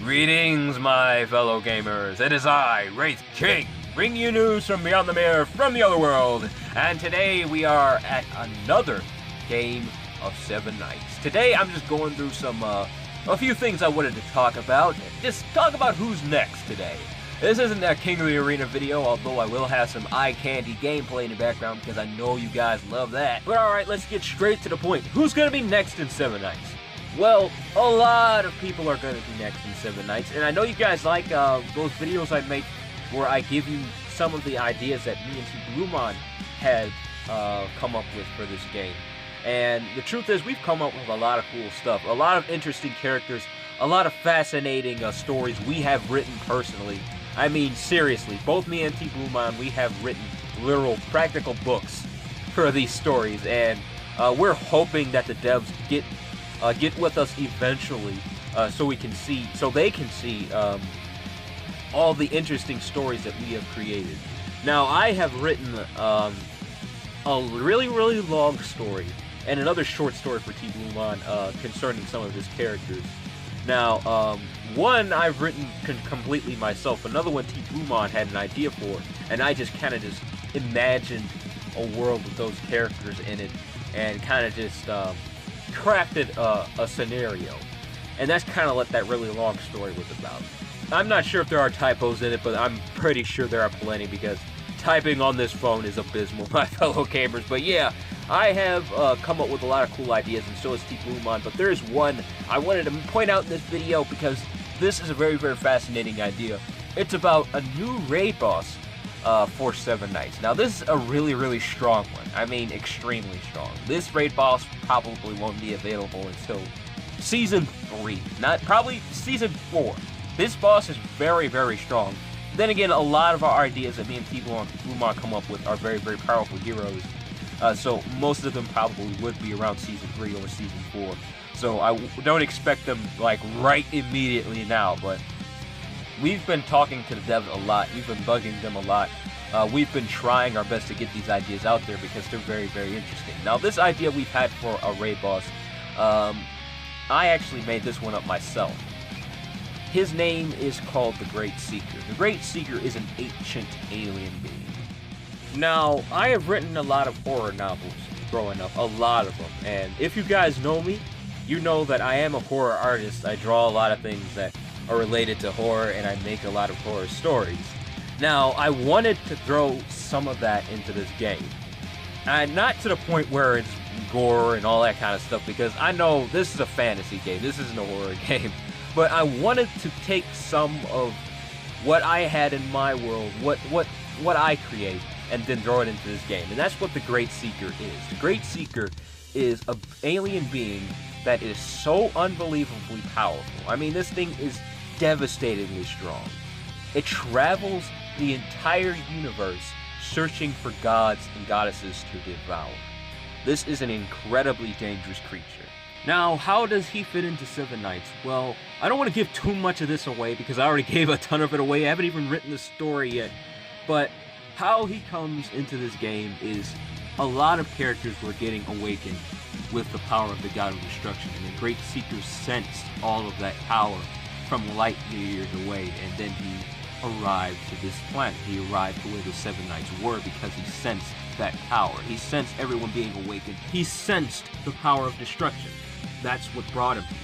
Greetings, my fellow gamers. It is I, Wraith King, bringing you news from beyond the mirror, from the other world. And today we are at another game of Seven Nights. Today I'm just going through a few things I wanted to talk about. Just talk about who's next today. This isn't a King of the Arena video, although I will have some eye candy gameplay in the background because I know you guys love that. But alright, let's get straight to the point. Who's gonna be next in Seven Nights? Well, a lot of people are going to be next in Seven Nights, and I know you guys like those videos I make where I give you some of the ideas that me and T-Bluemon had come up with for this game. And the truth is, we've come up with a lot of cool stuff, a lot of interesting characters, a lot of fascinating stories we have written personally. I mean, seriously, both me and T-Bluemon, we have written literal practical books for these stories, and we're hoping that the devs get with us eventually, so they can see all the interesting stories that we have created. Now, I have written a really long story and another short story for T-Bluemon concerning some of his characters. Now, one I've written completely myself. Another one T-Bluemon had an idea for, and I just kind of imagined a world with those characters in it, and kind of just crafted a scenario, and that's kind of what that really long story was about. I'm not sure if there are typos in it, but I'm pretty sure there are plenty because typing on this phone is abysmal, my fellow gamers. But yeah, I have come up with a lot of cool ideas, and so has T-Bluemon, but there is one I wanted to point out in this video because this is a very fascinating idea. It's about a new raid boss for Seven Nights. Now, this is a really strong one. I mean, extremely strong. This raid boss probably won't be available until Season 3, not probably Season 4. This boss is very strong. Then again, a lot of our ideas that me and T-Bluemon come up with are very powerful heroes. So most of them probably would be around Season 3 or Season 4. So I don't expect them like right immediately now, but we've been talking to the devs a lot. We've been bugging them a lot. We've been trying our best to get these ideas out there because they're very interesting. Now, this idea we've had for a raid boss, I actually made this one up myself. His name is called the Great Seeker. The Great Seeker is an ancient alien being. Now, I have written a lot of horror novels growing up, a lot of them. And if you guys know me, you know that I am a horror artist. I draw a lot of things that are related to horror, and I make a lot of horror stories. Now, I wanted to throw some of that into this game. And not to the point where it's gore and all that kind of stuff, because I know this is a fantasy game, this isn't a horror game. But I wanted to take some of what I had in my world, what I create, and then throw it into this game. And that's what the Great Seeker is. The Great Seeker is an alien being that is so unbelievably powerful. I mean, this thing is devastatingly strong. It travels the entire universe searching for gods and goddesses to devour. This is an incredibly dangerous creature. Now, how does he fit into Seven Nights? Well, I don't want to give too much of this away because I already gave a ton of it away. I haven't even written the story yet. But how he comes into this game is a lot of characters were getting awakened with the power of the God of Destruction, and the Great Seeker sensed all of that power from light years away, and then he arrived to this planet. He arrived to where the Seven Nights were because he sensed that power. He sensed everyone being awakened. He sensed the power of destruction. That's what brought him here.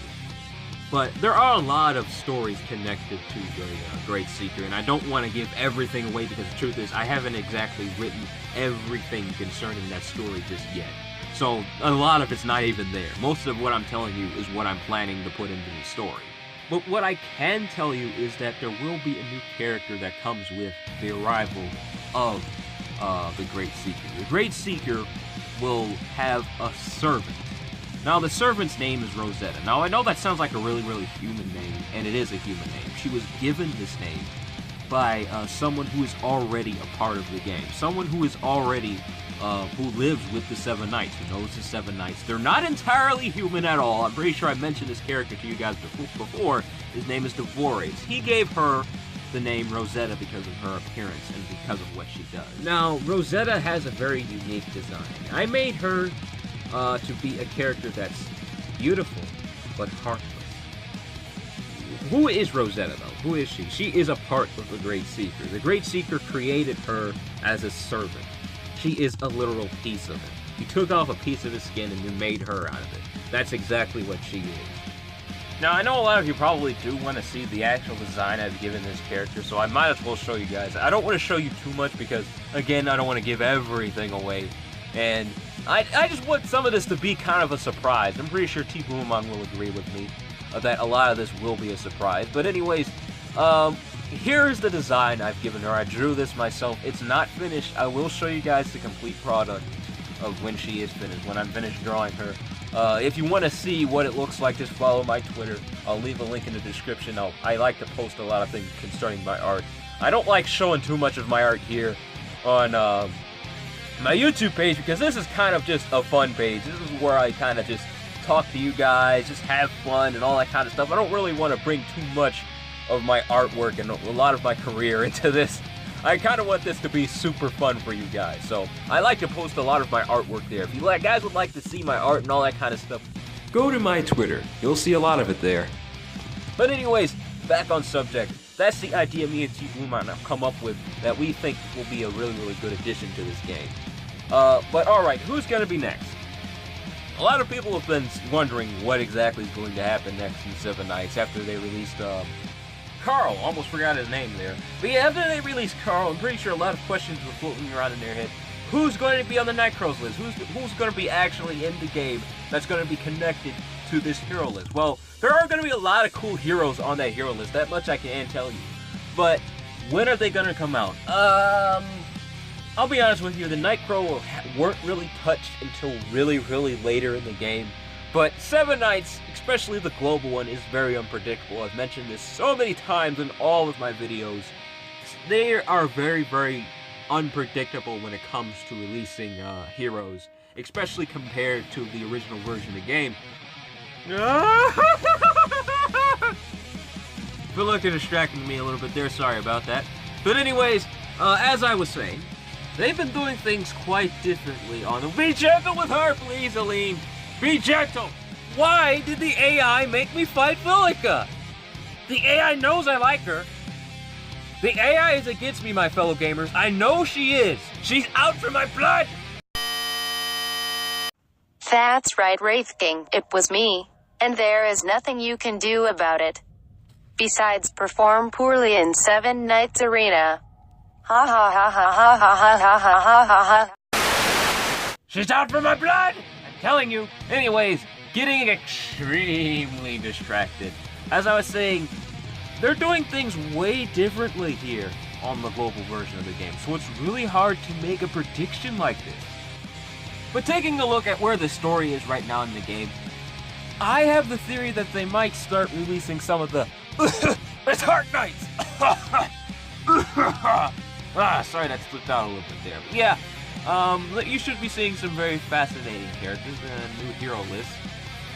But there are a lot of stories connected to the Great Seeker, and I don't want to give everything away because the truth is I haven't exactly written everything concerning that story just yet. So a lot of it's not even there. Most of what I'm telling you is what I'm planning to put into the story. But what I can tell you is that there will be a new character that comes with the arrival of the Great Seeker. The Great Seeker will have a servant. Now, the servant's name is Rosetta. Now, I know that sounds like a really human name, and it is a human name. She was given this name by someone who is already a part of the game. Someone who is already, who lives with the Seven Nights, who knows the Seven Nights. They're not entirely human at all. I'm pretty sure I mentioned this character to you guys before. His name is Devores. He gave her the name Rosetta because of her appearance and because of what she does. Now, Rosetta has a very unique design. I made her to be a character that's beautiful, but heartless. who is Rosetta, though? Who is she? She is a part of the Great Seeker. The Great Seeker created her as a servant. She is a literal piece of it. He took off a piece of his skin and then made her out of it. That's exactly what she is. Now, I know a lot of you probably do want to see the actual design I've given this character, so I might as well show you guys. I don't want to show you too much because, again, I don't want to give everything away. And I just want some of this to be kind of a surprise. I'm pretty sure T-Boomon will agree with me that a lot of this will be a surprise. But anyways, here's the design I've given her. I drew this myself. It's not finished. I will show you guys the complete product of when she is finished, when I'm finished drawing her. If you want to see what it looks like, just follow my Twitter. I'll leave a link in the description. I like to post a lot of things concerning my art. I don't like showing too much of my art here on my YouTube page because this is kind of just a fun page. This is where I kind of just talk to you guys, just have fun and all that kind of stuff. I don't really want to bring too much of my artwork and a lot of my career into this. I kind of want this to be super fun for you guys, so I like to post a lot of my artwork there. If you guys would like to see my art and all that kind of stuff, go to my Twitter. You'll see a lot of it there. But anyways, back on subject. That's the idea me and T-Boomon have come up with that we think will be a really, really good addition to this game. But alright, who's going to be next? A lot of people have been wondering what exactly is going to happen next in Seven Knights after they released, Carl, almost forgot his name there. But yeah, after they released Carl, I'm pretty sure a lot of questions were floating around in their head. Who's going to be on the Nightcrawler's list? Who's going to be actually in the game that's going to be connected to this hero list? Well, there are going to be a lot of cool heroes on that hero list. That much I can tell you. But when are they going to come out? I'll be honest with you. The Nightcrawler weren't really touched until really, really later in the game. But Seven Knights, especially the global one, is very unpredictable. I've mentioned this so many times in all of my videos. They are very, very unpredictable when it comes to releasing heroes, especially compared to the original version of the game. Feel like they're distracting me a little bit there, sorry about that. But anyways, as I was saying, they've been doing things quite differently on them. Be gentle with her, please, Aline! Be gentle! Why did the AI make me fight Villica? The AI knows I like her. The AI is against me, my fellow gamers. I know she is. She's out for my blood! That's right, Wraith King. It was me. And there is nothing you can do about it. Besides perform poorly in Seven Knights Arena. Ha ha ha ha ha ha ha ha ha ha ha. She's out for my blood! I'm telling you. Anyways, getting extremely distracted. As I was saying, they're doing things way differently here on the global version of the game, so it's really hard to make a prediction like this. But taking a look at where the story is right now in the game, I have the theory that they might start releasing some of the it's Heart Knights! Sorry that slipped out a little bit there. But yeah, you should be seeing some very fascinating characters in a new hero list.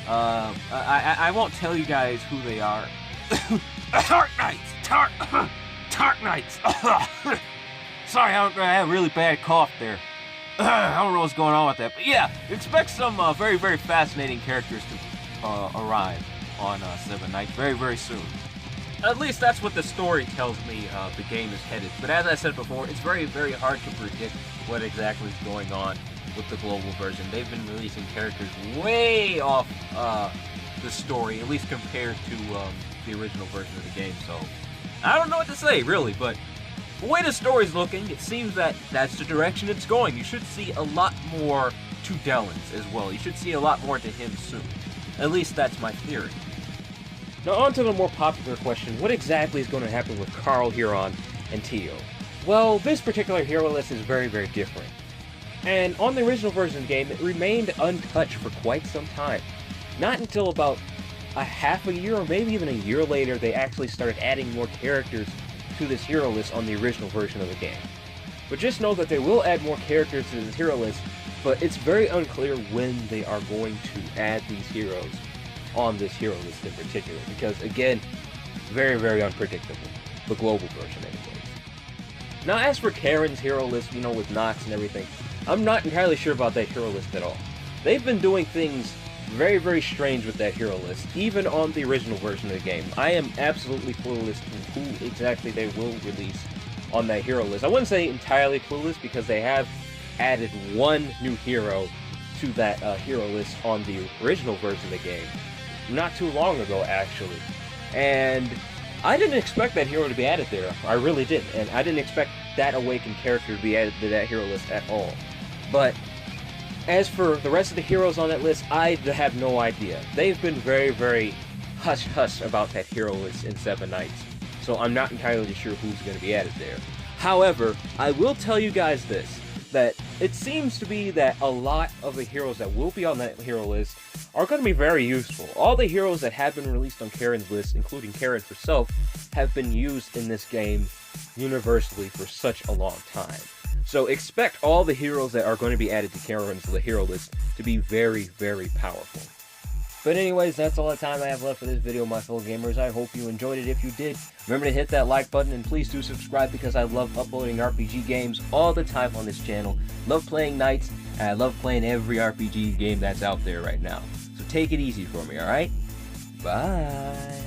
I won't tell you guys who they are. Tart Knights! Tart Knights! Sorry, I had a really bad cough there. I don't know what's going on with that. But yeah, expect some very, very fascinating characters to arrive on Seven Knights very, very soon. At least that's what the story tells me the game is headed. But as I said before, it's very, very hard to predict what exactly is going on with the global version. They've been releasing characters way off the story, at least compared to the original version of the game. So I don't know what to say, really, but the way the story's looking, it seems that that's the direction it's going. You should see a lot more to Dellins as well. You should see a lot more to him soon. At least that's my theory. Now on to the more popular question, what exactly is going to happen with Carl, Huron, and Tio? Well, this particular hero list is very, very different. And on the original version of the game, it remained untouched for quite some time. Not until about a half a year or maybe even a year later, they actually started adding more characters to this hero list on the original version of the game. But just know that they will add more characters to this hero list, but it's very unclear when they are going to add these heroes on this hero list in particular, because again, very, very unpredictable. The global version anyways. Now as for Karen's hero list, with Nox and everything, I'm not entirely sure about that hero list at all. They've been doing things very, very strange with that hero list, even on the original version of the game. I am absolutely clueless to who exactly they will release on that hero list. I wouldn't say entirely clueless, because they have added one new hero to that hero list on the original version of the game, not too long ago, actually. And I didn't expect that hero to be added there. I really didn't. And I didn't expect that Awakened character to be added to that hero list at all. But as for the rest of the heroes on that list, I have no idea. They've been very, very hush-hush about that hero list in Seven Knights. So I'm not entirely sure who's going to be added there. However, I will tell you guys this, that it seems to be that a lot of the heroes that will be on that hero list are going to be very useful. All the heroes that have been released on Karin's list, including Karin herself, have been used in this game universally for such a long time. So expect all the heroes that are going to be added to Karin's hero list to be very, very powerful. But anyways, that's all the time I have left for this video, my fellow gamers. I hope you enjoyed it. If you did, remember to hit that like button, and please do subscribe, because I love uploading RPG games all the time on this channel. Love playing Knights, and I love playing every RPG game that's out there right now. So take it easy for me, alright? Bye!